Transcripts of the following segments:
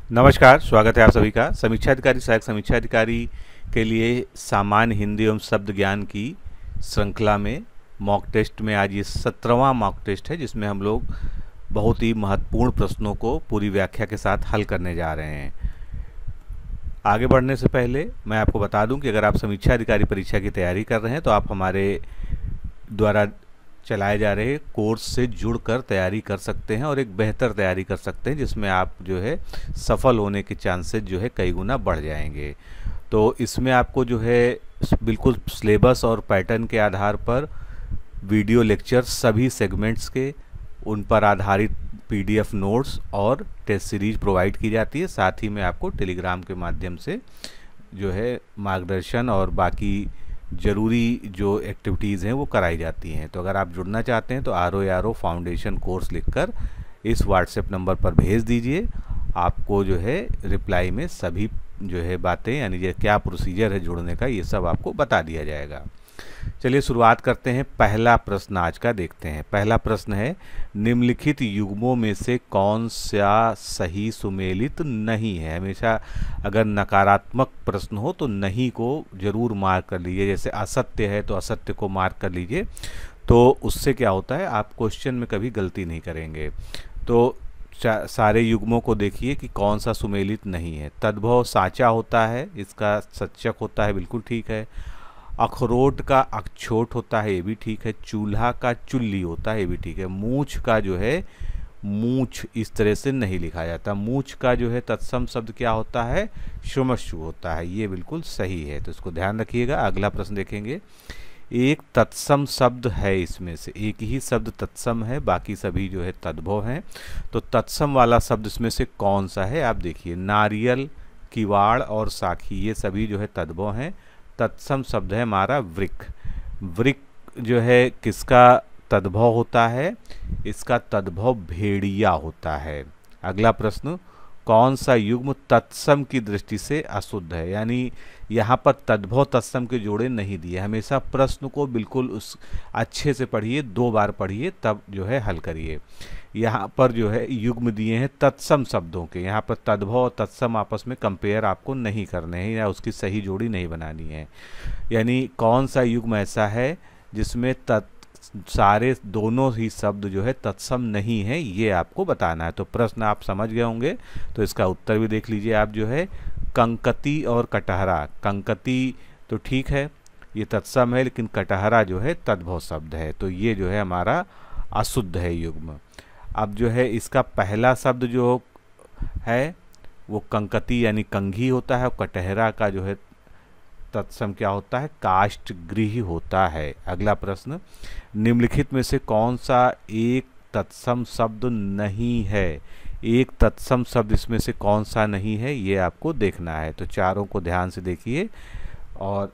नमस्कार, स्वागत है आप सभी का। समीक्षा अधिकारी सहायक समीक्षा अधिकारी के लिए सामान्य हिंदी एवं शब्द ज्ञान की श्रृंखला में मॉक टेस्ट में आज ये 17वां मॉक टेस्ट है, जिसमें हम लोग बहुत ही महत्वपूर्ण प्रश्नों को पूरी व्याख्या के साथ हल करने जा रहे हैं। आगे बढ़ने से पहले मैं आपको बता दूं कि अगर आप समीक्षा अधिकारी परीक्षा की तैयारी कर रहे हैं तो आप हमारे द्वारा चलाए जा रहे कोर्स से जुड़कर तैयारी कर सकते हैं और एक बेहतर तैयारी कर सकते हैं, जिसमें आप जो है सफल होने के चांसेस जो है कई गुना बढ़ जाएंगे। तो इसमें आपको जो है बिल्कुल सिलेबस और पैटर्न के आधार पर वीडियो लेक्चर सभी सेगमेंट्स के उन पर आधारित पीडीएफ नोट्स और टेस्ट सीरीज प्रोवाइड की जाती है। साथ ही में आपको टेलीग्राम के माध्यम से जो है मार्गदर्शन और बाकी ज़रूरी जो एक्टिविटीज़ हैं वो कराई जाती हैं। तो अगर आप जुड़ना चाहते हैं तो ROARO फाउंडेशन कोर्स लिखकर इस व्हाट्सएप नंबर पर भेज दीजिए। आपको जो है रिप्लाई में सभी जो है बातें, यानी ये क्या प्रोसीजर है जुड़ने का, ये सब आपको बता दिया जाएगा। चलिए शुरुआत करते हैं। पहला प्रश्न आज का देखते हैं। पहला प्रश्न है, निम्नलिखित युग्मों में से कौन सा सही सुमेलित नहीं है। हमेशा अगर नकारात्मक प्रश्न हो तो नहीं को जरूर मार्क कर लीजिए। जैसे असत्य है तो असत्य को मार्क कर लीजिए, तो उससे क्या होता है, आप क्वेश्चन में कभी गलती नहीं करेंगे। तो सारे युग्मों को देखिए कि कौन सा सुमेलित नहीं है। तद्भव साचा होता है, इसका सच्चक होता है, बिल्कुल ठीक है। अखरोट का अखछोट होता है, ये भी ठीक है। चूल्हा का चुल्ली होता है, ये भी ठीक है। मूछ का जो है मूछ इस तरह से नहीं लिखा जाता। मूछ का जो है तत्सम शब्द क्या होता है, श्रमश्रु होता है, ये बिल्कुल सही है। तो इसको ध्यान रखिएगा। अगला प्रश्न देखेंगे। एक तत्सम शब्द है, इसमें से एक ही शब्द तत्सम है, बाकी सभी जो है तद्भव हैं। तो तत्सम वाला शब्द इसमें से कौन सा है, आप देखिए। नारियल, किवाड़ और साखी, ये सभी जो है तद्भव हैं। तत्सम शब्द है हमारा वृक्क। वृक्क जो है किसका तद्भव होता है, इसका तद्भव भेड़िया होता है। अगला प्रश्न, कौन सा युग्म तत्सम की दृष्टि से अशुद्ध है। यानी यहाँ पर तद्भव तत्सम के जोड़े नहीं दिए। हमेशा प्रश्न को बिल्कुल उस अच्छे से पढ़िए, 2 बार पढ़िए, तब जो है हल करिए। यहाँ पर जो है युग्म दिए हैं तत्सम शब्दों के। यहाँ पर तद्भव और तत्सम आपस में कंपेयर आपको नहीं करने हैं या उसकी सही जोड़ी नहीं बनानी है। यानी कौन सा युग्म ऐसा है जिसमें सारे दोनों ही शब्द जो है तत्सम नहीं है, ये आपको बताना है। तो प्रश्न आप समझ गए होंगे, तो इसका उत्तर भी देख लीजिए आप। जो है कंकती और कटहरा, कंकती तो ठीक है, ये तत्सम है, लेकिन कटहरा जो है तद्भव शब्द है, तो ये जो है हमारा अशुद्ध है युग्म। अब जो है इसका पहला शब्द जो है वो कंकती यानी कंघी होता है, और कटहरा का जो है तत्सम क्या होता है, काष्ठगृह होता है। अगला प्रश्न, निम्नलिखित में से कौन सा एक तत्सम शब्द नहीं है। एक तत्सम शब्द इसमें से कौन सा नहीं है, ये आपको देखना है। तो चारों को ध्यान से देखिए, और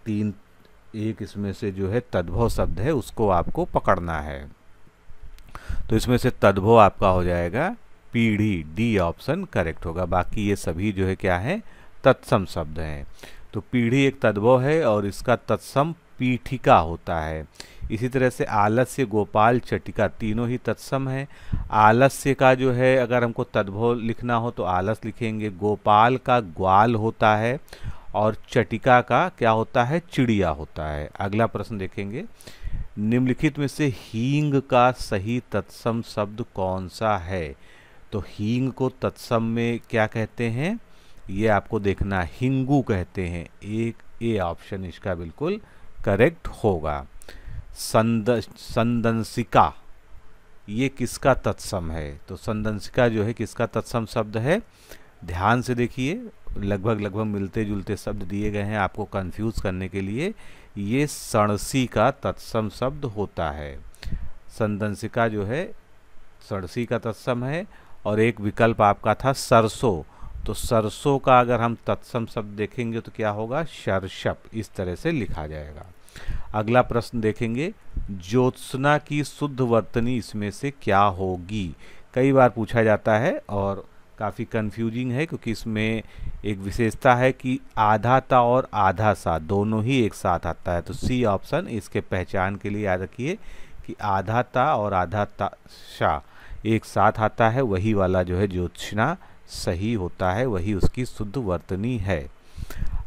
एक इसमें से जो है तद्भव शब्द है, उसको आपको पकड़ना है। तो इसमें से तद्भव आपका हो जाएगा पीढ़ी, डी ऑप्शन करेक्ट होगा। बाकी ये सभी जो है क्या है, तत्सम शब्द हैं। तो पीढ़ी एक तद्भव है और इसका तत्सम पीठिका होता है। इसी तरह से आलस्य, गोपाल, चटिका, तीनों ही तत्सम है। आलस्य का जो है अगर हमको तद्भव लिखना हो तो आलस लिखेंगे। गोपाल का ग्वाल होता है, और चटिका का क्या होता है, चिड़िया होता है। अगला प्रश्न देखेंगे। निम्नलिखित में से हींग का सही तत्सम शब्द कौन सा है। तो हींग को तत्सम में क्या कहते हैं, ये आपको देखना, हिंगू कहते हैं। एक ए ऑप्शन इसका बिल्कुल करेक्ट होगा। संदंसिका, ये किसका तत्सम है। तो संदंसिका जो है किसका तत्सम शब्द है, ध्यान से देखिए। लगभग मिलते जुलते शब्द दिए गए हैं आपको कंफ्यूज करने के लिए। ये सणसी का तत्सम शब्द होता है। संदंसिका जो है सणसी का तत्सम है। और एक विकल्प आपका था सरसों, तो सरसों का अगर हम तत्सम शब्द देखेंगे तो क्या होगा, शर्षप, इस तरह से लिखा जाएगा। अगला प्रश्न देखेंगे। ज्योत्सना की शुद्ध वर्तनी इसमें से क्या होगी। कई बार पूछा जाता है और काफ़ी कंफ्यूजिंग है, क्योंकि इसमें एक विशेषता है कि आधा ता और आधा सा दोनों ही एक साथ आता है। तो सी ऑप्शन इसके पहचान के लिए याद रखिए कि आधा ता और आधा ता शा एक साथ आता है, वही वाला जो है ज्योत्सना सही होता है वही उसकी शुद्ध वर्तनी है।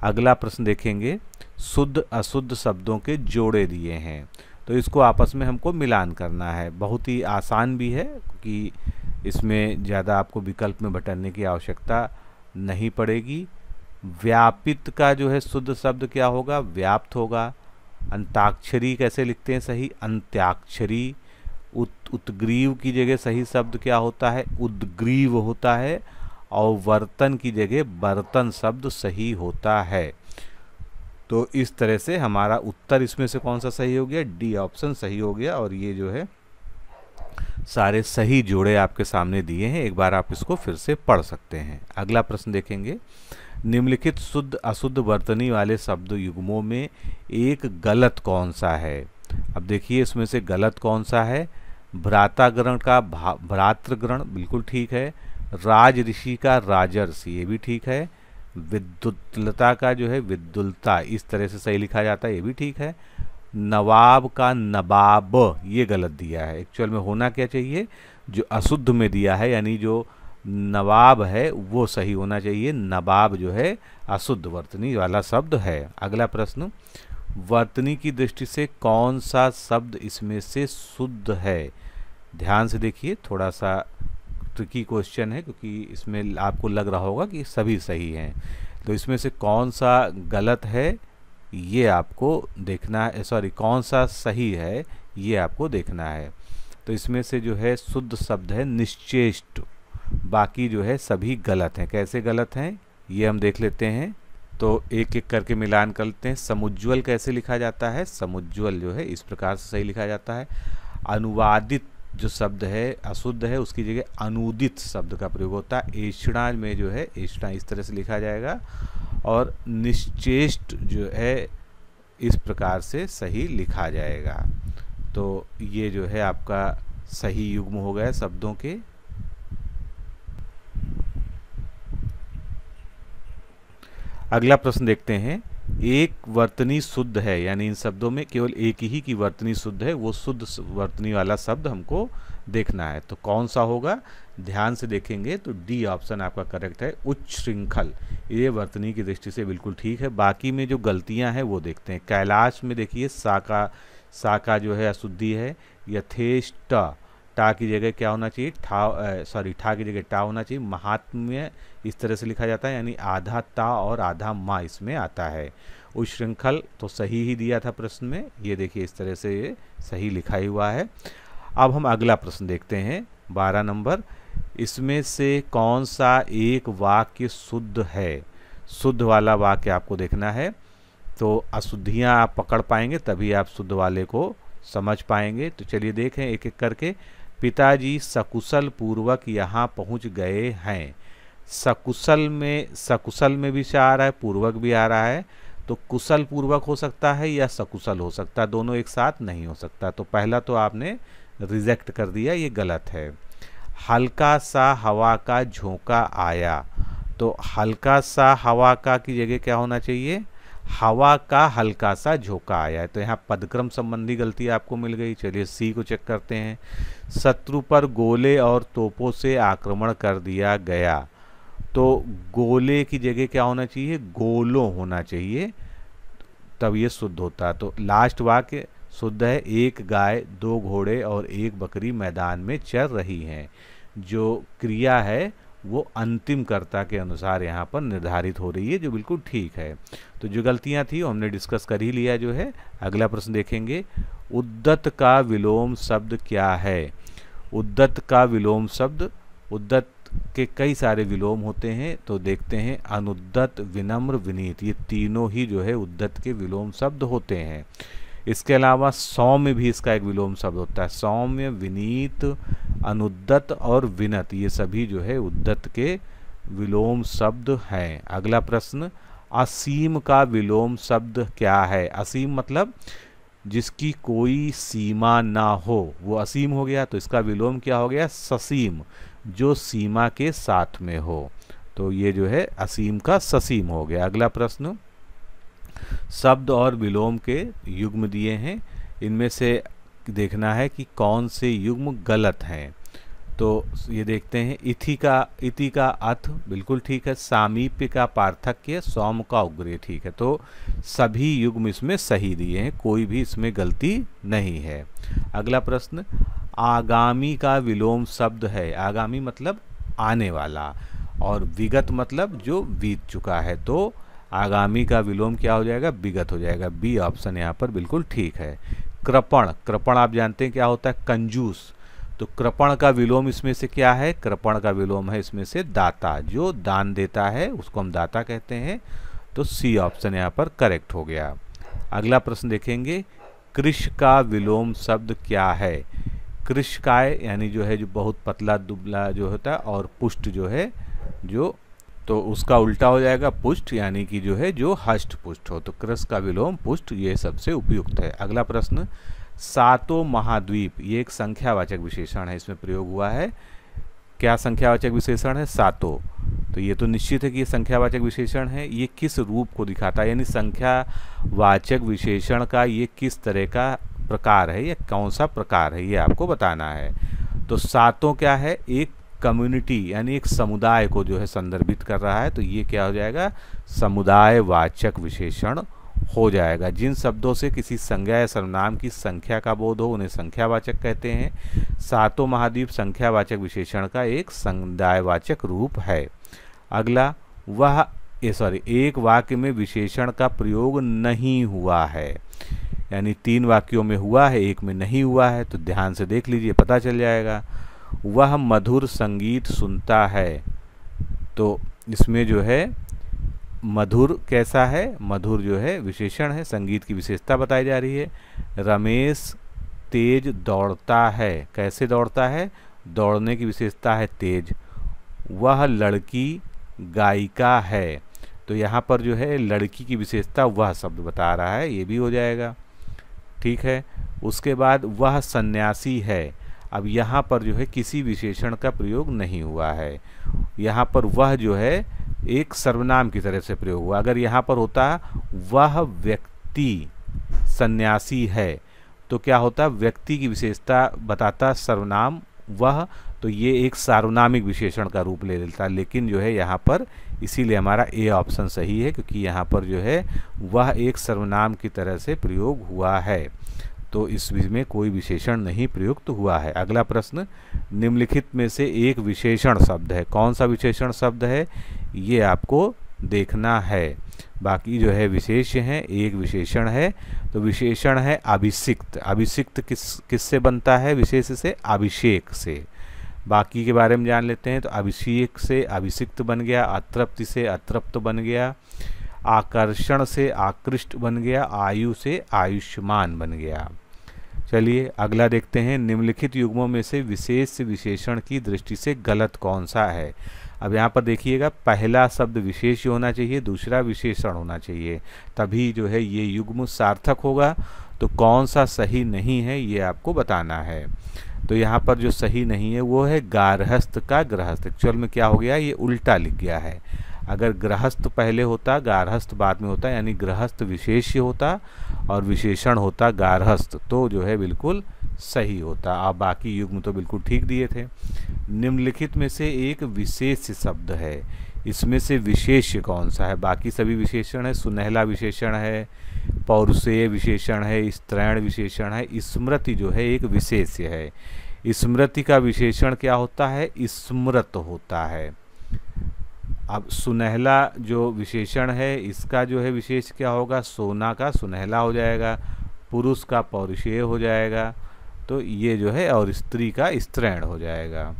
अगला प्रश्न देखेंगे, शुद्ध अशुद्ध शब्दों के जोड़े दिए हैं, तो इसको आपस में हमको मिलान करना है। बहुत ही आसान भी है क्योंकि इसमें ज़्यादा आपको विकल्प में भटकने की आवश्यकता नहीं पड़ेगी। व्यापित का जो है शुद्ध शब्द क्या होगा? व्याप्त होगा। अंताक्षरी कैसे लिखते हैं सही? अंत्याक्षरी। उत्ग्रीव की जगह सही शब्द क्या होता है? उद्ग्रीव होता है। और वर्तन की जगह बर्तन शब्द सही होता है। तो इस तरह से हमारा उत्तर इसमें से कौन सा सही हो गया? डी ऑप्शन सही हो गया। और ये जो है सारे सही जोड़े आपके सामने दिए हैं, एक बार आप इसको फिर से पढ़ सकते हैं। अगला प्रश्न देखेंगे, निम्नलिखित शुद्ध अशुद्ध वर्तनी वाले शब्द युग्मों में एक गलत कौन सा है? अब देखिए इसमें से गलत कौन सा है? भ्राताग्रण का भ्रातृग्रण बिल्कुल ठीक है। राज ऋषि का राजर्षि ये भी ठीक है। विद्युल्ता का जो है विद्युल्ता इस तरह से सही लिखा जाता है, ये भी ठीक है। नवाब का नबाब ये गलत दिया है। एक्चुअल में होना क्या चाहिए? जो अशुद्ध में दिया है यानी जो नवाब है वो सही होना चाहिए। नबाब जो है अशुद्ध वर्तनी वाला शब्द है। अगला प्रश्न, वर्तनी की दृष्टि से कौन सा शब्द इसमें से शुद्ध है? ध्यान से देखिए, थोड़ा सा ट्रिकी क्वेश्चन है क्योंकि इसमें आपको लग रहा होगा कि सभी सही हैं। तो इसमें से कौन सा गलत है ये आपको देखना है, सॉरी कौन सा सही है ये आपको देखना है। तो इसमें से जो है शुद्ध शब्द है निश्चेष्ट, बाकी जो है सभी गलत हैं। कैसे गलत हैं ये हम देख लेते हैं। तो एक एक करके मिलान करते हैं। समुज्ज्वल कैसे लिखा जाता है? समुज्ज्वल जो है इस प्रकार से सही लिखा जाता है। अनुवादित जो शब्द है अशुद्ध है, उसकी जगह अनुदित शब्द का प्रयोग होता है। ऐषणा में जो है ऐषणा इस तरह से लिखा जाएगा। और निश्चेष्ट जो है इस प्रकार से सही लिखा जाएगा। तो ये जो है आपका सही युग्म हो गया शब्दों के। अगला प्रश्न देखते हैं, एक वर्तनी शुद्ध है यानी इन शब्दों में केवल एक ही की वर्तनी शुद्ध है, वो शुद्ध वर्तनी वाला शब्द हमको देखना है। तो कौन सा होगा? ध्यान से देखेंगे तो डी ऑप्शन आपका करेक्ट है, उच्च श्रृंखल। ये वर्तनी की दृष्टि से बिल्कुल ठीक है। बाकी में जो गलतियां हैं वो देखते हैं। कैलाश में देखिए सा का जो है अशुद्धि है। यथेष्ट टा की जगह क्या होना चाहिए? ठा की जगह टा होना चाहिए। महात्म्य इस तरह से लिखा जाता है यानी आधा ता और आधा मा इसमें आता है। उच्छृंखल तो सही ही दिया था प्रश्न में, ये देखिए इस तरह से ये सही लिखा ही हुआ है। अब हम अगला प्रश्न देखते हैं 12 नंबर। इसमें से कौन सा एक वाक्य शुद्ध है? शुद्ध वाला वाक्य आपको देखना है। तो अशुद्धियाँ आप पकड़ पाएंगे तभी आप शुद्ध वाले को समझ पाएंगे। तो चलिए देखें एक एक करके। पिताजी सकुशल पूर्वक यहाँ पहुँच गए हैं। सकुशल में भी से आ रहा है, पूर्वक भी आ रहा है। तो कुशल पूर्वक हो सकता है या सकुशल हो सकता है, दोनों एक साथ नहीं हो सकता। तो पहला तो आपने रिजेक्ट कर दिया, ये गलत है। हल्का सा हवा का झोंका आया, तो हल्का सा हवा का की जगह क्या होना चाहिए? हवा का हल्का सा झोंका आया है। तो यहाँ पदक्रम संबंधी गलती आपको मिल गई। चलिए सी को चेक करते हैं। शत्रु पर गोले और तोपों से आक्रमण कर दिया गया, तो गोले की जगह क्या होना चाहिए? गोलों होना चाहिए, तब ये शुद्ध होता। तो लास्ट वाक्य शुद्ध है। एक गाय, दो घोड़े और एक बकरी मैदान में चर रही हैं। जो क्रिया है वो अंतिम कर्ता के अनुसार यहाँ पर निर्धारित हो रही है, जो बिल्कुल ठीक है। तो जो गलतियाँ थी वो हमने डिस्कस कर ही लिया जो है। अगला प्रश्न देखेंगे, उद्दत का विलोम शब्द क्या है? उद्दत का विलोम शब्द, उद्दत के कई सारे विलोम होते हैं, तो देखते हैं। अनुद्दत, विनम्र, विनीत, ये तीनों ही जो है उद्दत के विलोम शब्द होते हैं। इसके अलावा सौम्य भी इसका एक विलोम शब्द होता है। सौम्य, विनीत, अनुद्दत और विनत, ये सभी जो है उद्दत के विलोम शब्द हैं। अगला प्रश्न, असीम का विलोम शब्द क्या है? असीम मतलब जिसकी कोई सीमा ना हो, वो असीम हो गया। तो इसका विलोम क्या हो गया? ससीम, जो सीमा के साथ में हो। तो ये जो है असीम का ससीम हो गया। अगला प्रश्न, शब्द और विलोम के युग्म दिए हैं, इनमें से देखना है कि कौन से युग्म गलत हैं। तो ये देखते हैं, इति का अथ बिल्कुल ठीक है, सामीप्य का पार्थक्य, सौम का उग्रे ठीक है। तो सभी युग्म इसमें सही दिए हैं, कोई भी इसमें गलती नहीं है। अगला प्रश्न, आगामी का विलोम शब्द है। आगामी मतलब आने वाला, और विगत मतलब जो बीत चुका है। तो आगामी का विलोम क्या हो जाएगा? विगत हो जाएगा। बी ऑप्शन यहाँ पर बिल्कुल ठीक है। कृपण, कृपण आप जानते हैं क्या होता है? कंजूस। तो कृपण का विलोम इसमें से क्या है? कृपण का विलोम है इसमें से दाता, जो दान देता है उसको हम दाता कहते हैं। तो सी ऑप्शन यहाँ पर करेक्ट हो गया। अगला प्रश्न देखेंगे, कृश का विलोम शब्द क्या है? कृशकाय यानी जो है जो बहुत पतला दुबला जो होता है, और पुष्ट जो है जो, तो उसका उल्टा हो जाएगा पुष्ट, यानी कि जो है जो हष्ट पुष्ट हो। तो कृश का विलोम पुष्ट, ये सबसे उपयुक्त है। अगला प्रश्न, सातों महाद्वीप, ये एक संख्यावाचक विशेषण है, इसमें प्रयोग हुआ है। क्या संख्यावाचक विशेषण है? सातों। तो ये तो निश्चित है कि ये संख्यावाचक विशेषण है। ये किस रूप को दिखाता है, यानी संख्यावाचक विशेषण का ये किस तरह का प्रकार है, या कौन सा प्रकार है, ये आपको बताना है। तो सातों क्या है? एक कम्युनिटी यानी एक समुदाय को जो है संदर्भित कर रहा है। तो ये क्या हो जाएगा? समुदायवाचक विशेषण हो जाएगा। जिन शब्दों से किसी संज्ञा या सर्वनाम की संख्या का बोध हो उन्हें संख्यावाचक कहते हैं। सातों महाद्वीप संख्यावाचक विशेषण का एक समुदायवाचक रूप है। अगला, एक वाक्य में विशेषण का प्रयोग नहीं हुआ है, यानी 3 वाक्यों में हुआ है, एक में नहीं हुआ है। तो ध्यान से देख लीजिए, पता चल जाएगा। वह मधुर संगीत सुनता है। तो इसमें जो है मधुर कैसा है? मधुर जो है विशेषण है, संगीत की विशेषता बताई जा रही है। रमेश तेज दौड़ता है। कैसे दौड़ता है? दौड़ने की विशेषता है तेज। वह लड़की गायिका है। तो यहाँ पर जो है लड़की की विशेषता वह शब्द बता रहा है, ये भी हो जाएगा। ठीक है। उसके बाद वह सन्यासी है। अब यहाँ पर जो है किसी विशेषण का प्रयोग नहीं हुआ है। यहाँ पर वह जो है एक सर्वनाम की तरह से प्रयोग हुआ। अगर यहाँ पर होता वह व्यक्ति सन्यासी है, तो क्या होता? व्यक्ति की विशेषता बताता सर्वनाम वह, तो ये एक सार्वनामिक विशेषण का रूप ले लेता। लेकिन जो है यहाँ पर, इसीलिए हमारा ए ऑप्शन सही है, क्योंकि यहाँ पर जो है वह एक सर्वनाम की तरह से प्रयोग हुआ है। तो इसमें कोई विशेषण नहीं प्रयुक्त हुआ है। अगला प्रश्न, निम्नलिखित में से एक विशेषण शब्द है। कौन सा विशेषण शब्द है, ये आपको देखना है। बाकी जो है विशेष्य हैं, एक विशेषण है। तो विशेषण है अभिषिक्त। अभिषिक्त किससे बनता है? विशेष से, अभिषेक से। बाकी के बारे में जान लेते हैं। तो अभिषेक से अभिषिक्त बन गया, अतृप्ति से अतृप्त बन गया, आकर्षण से आकृष्ट बन गया, आयु से आयुष्मान बन गया। चलिए अगला देखते हैं, निम्नलिखित युग्मों में से विशेष विशेषण की दृष्टि से गलत कौन सा है। अब यहाँ पर देखिएगा, पहला शब्द विशेष होना चाहिए, दूसरा विशेषण होना चाहिए, तभी जो है ये युग्म सार्थक होगा। तो कौन सा सही नहीं है ये आपको बताना है। तो यहाँ पर जो सही नहीं है वो है गारहस्थ का गृहस्थ। एक्चुअल में क्या हो गया, ये उल्टा लिख गया है। अगर गृहस्थ पहले होता, गारहस्थ बाद में होता, यानी गृहस्थ विशेष्य होता और विशेषण होता गारहस्थ, तो जो है बिल्कुल सही होता। अब बाकी युग्म तो बिल्कुल ठीक दिए थे। निम्नलिखित में से एक विशेष शब्द है, इसमें से विशेष्य कौन सा है? बाकी सभी विशेषण है, सुनहला विशेषण है, पौरुषेय विशेषण है, स्त्रैण विशेषण है, स्मृति जो है एक विशेष्य है। स्मृति का विशेषण क्या होता है? स्मृत होता है। अब सुनहला जो विशेषण है इसका जो है विशेष क्या होगा? सोना का सुनहला हो जाएगा, पुरुष का पौरुषेय हो जाएगा, तो ये जो है, और स्त्री का स्त्रैण हो जाएगा।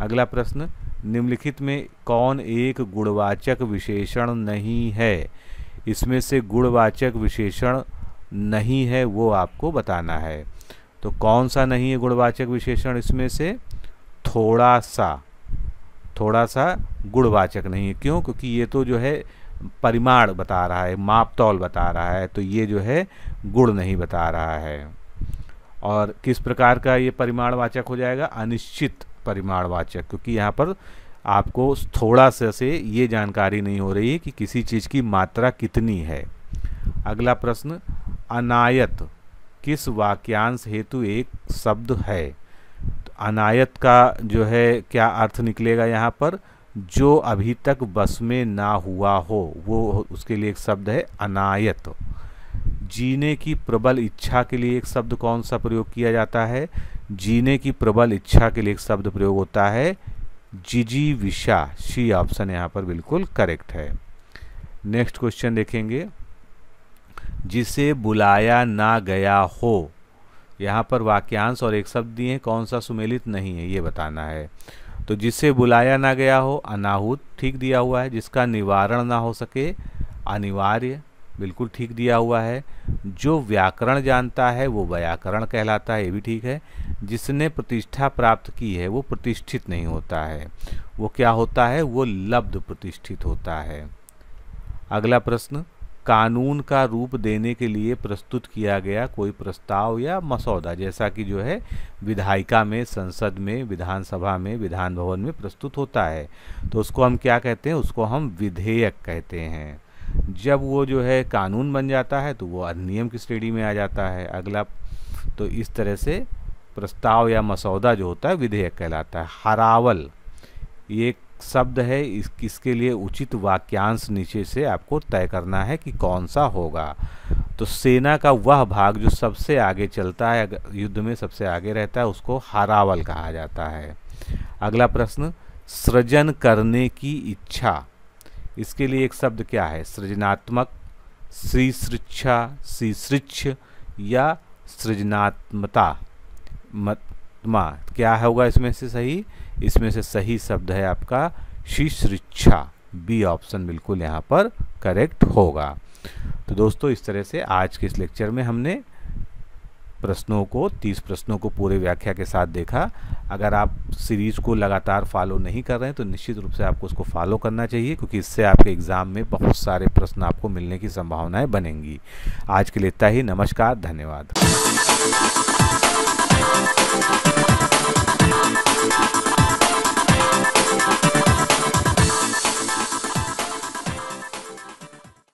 अगला प्रश्न, निम्नलिखित में कौन एक गुणवाचक विशेषण नहीं है? इसमें से गुणवाचक विशेषण नहीं है वो आपको बताना है। तो कौन सा नहीं है गुणवाचक विशेषण? इसमें से थोड़ा सा गुणवाचक नहीं है। क्यों? क्योंकि ये तो जो है परिमाण बता रहा है, मापतौल बता रहा है, तो ये जो है गुण नहीं बता रहा है। और किस प्रकार का ये परिमाणवाचक हो जाएगा? अनिश्चित परिमाणवाचक, क्योंकि यहाँ पर आपको थोड़ा सा से ये जानकारी नहीं हो रही है कि किसी चीज़ की मात्रा कितनी है। अगला प्रश्न, अनायत किस वाक्यांश हेतु एक शब्द है? तो अनायत का जो है क्या अर्थ निकलेगा यहाँ पर, जो अभी तक बस में ना हुआ हो, वो उसके लिए एक शब्द है अनायत। जीने की प्रबल इच्छा के लिए एक शब्द कौन सा प्रयोग किया जाता है, जीने की प्रबल इच्छा के लिए एक शब्द प्रयोग होता है जिजीविषा। सी ऑप्शन यहाँ पर बिल्कुल करेक्ट है। नेक्स्ट क्वेश्चन देखेंगे, जिसे बुलाया ना गया हो, यहाँ पर वाक्यांश और एक शब्द दिए, कौन सा सुमेलित नहीं है ये बताना है। तो जिसे बुलाया ना गया हो अनाहुत ठीक दिया हुआ है, जिसका निवारण ना हो सके अनिवार्य बिल्कुल ठीक दिया हुआ है, जो व्याकरण जानता है वो व्याकरण कहलाता है ये भी ठीक है, जिसने प्रतिष्ठा प्राप्त की है वो प्रतिष्ठित नहीं होता है, वो क्या होता है, वो लब्ध प्रतिष्ठित होता है। अगला प्रश्न, कानून का रूप देने के लिए प्रस्तुत किया गया कोई प्रस्ताव या मसौदा, जैसा कि जो है विधायिका में, संसद में, विधानसभा में, विधान भवन में प्रस्तुत होता है, तो उसको हम क्या कहते हैं, उसको हम विधेयक कहते हैं। जब वो जो है कानून बन जाता है तो वो अधिनियम की श्रेणी में आ जाता है। अगला, तो इस तरह से प्रस्ताव या मसौदा जो होता है विधेयक कहलाता है। हरावल ये शब्द है, इसके लिए उचित वाक्यांश नीचे से आपको तय करना है कि कौन सा होगा। तो सेना का वह भाग जो सबसे आगे चलता है, युद्ध में सबसे आगे रहता है, उसको हरावल कहा जाता है। अगला प्रश्न, सृजन करने की इच्छा, इसके लिए एक शब्द क्या है, सृजनात्मक, श्रीसृच्छा, श्रीसृच्छ या सृजनात्मता मत्मा, क्या होगा इसमें से सही, इसमें से सही शब्द है आपका श्रीसृच्छा। बी ऑप्शन बिल्कुल यहाँ पर करेक्ट होगा। तो दोस्तों इस तरह से आज के इस लेक्चर में हमने प्रश्नों को, 30 प्रश्नों को पूरे व्याख्या के साथ देखा। अगर आप सीरीज को लगातार फॉलो नहीं कर रहे हैं तो निश्चित रूप से आपको उसको फॉलो करना चाहिए, क्योंकि इससे आपके एग्ज़ाम में बहुत सारे प्रश्न आपको मिलने की संभावनाएं बनेंगी। आज के लिए इतना ही। नमस्कार, धन्यवाद।